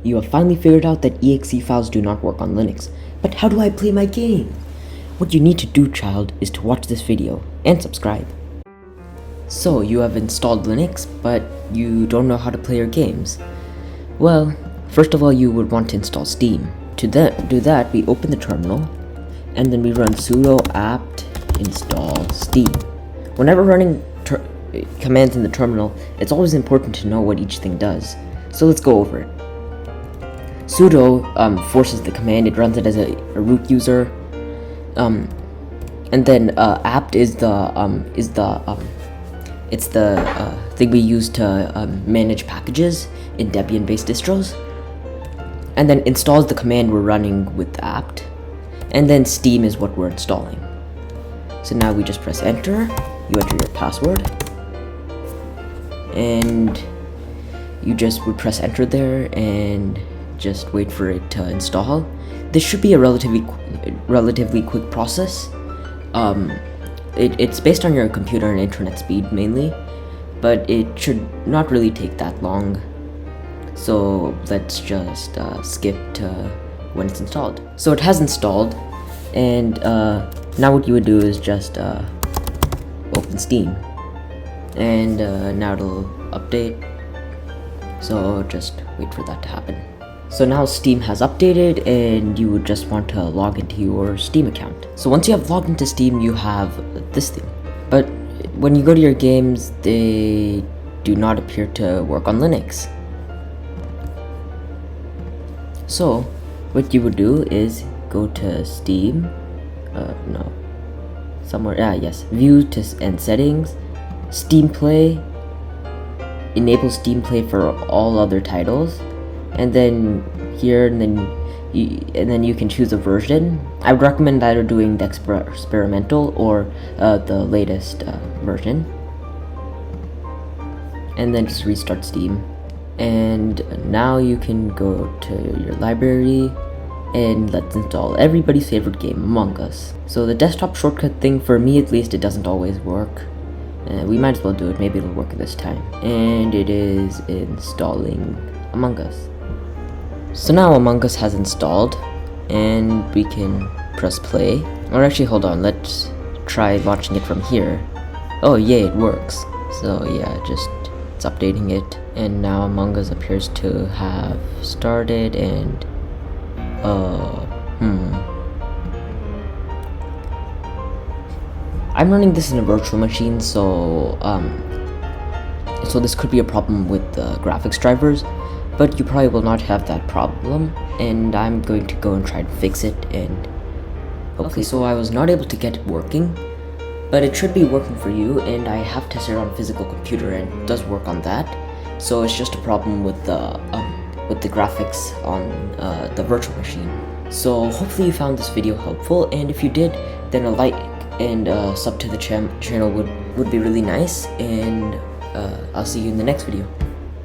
You have finally figured out that exe files do not work on Linux. But how do I play my game? What you need to do, child, is to watch this video and subscribe. So, you have installed Linux, but you don't know how to play your games. Well, first of all, you would want to install Steam. To do that, we open the terminal, and then we run sudo apt install Steam. Whenever running commands in the terminal, it's always important to know what each thing does. So let's go over it. Sudo forces the command, it runs it as a root user, and then apt is the thing we use to manage packages in Debian-based distros, and then installs the command we're running with apt, and then Steam is what we're installing. So now we just press enter, you enter your password, and you just would press enter there and just wait for it to install. This should be a relatively quick process. It's based on your computer and internet speed mainly, but it should not really take that long. So let's just skip to when it's installed. So it has installed, and now what you would do is just open Steam, and now it'll update. So just wait for that to happen. So now Steam has updated, and you would just want to log into your Steam account. So once you have logged into Steam, you have this thing. But when you go to your games, they do not appear to work on Linux. So what you would do is go to Steam, View and Settings, Steam Play, enable Steam Play for all other titles, and then here, and then you can choose a version. I would recommend either doing the experimental or the latest version, and then just restart Steam. And now you can go to your library and let's install everybody's favorite game, Among Us. So the desktop shortcut thing, for me at least, it doesn't always work. We might as well do it, maybe it'll work this time. And it is installing Among Us. So now Among Us has installed, and we can press play. Or actually, hold on, let's try launching it from here. Oh yay, it works. So yeah, it's updating it, and now Among Us appears to have started, and I'm running this in a virtual machine, so this could be a problem with the graphics drivers, but you probably will not have that problem, and I'm going to go and try to fix it. And okay, so I was not able to get it working, but it should be working for you, and I have tested it on a physical computer and it does work on that. So it's just a problem with the graphics on the virtual machine. So hopefully you found this video helpful, and if you did, then a like and sub to the channel would be really nice, and I'll see you in the next video.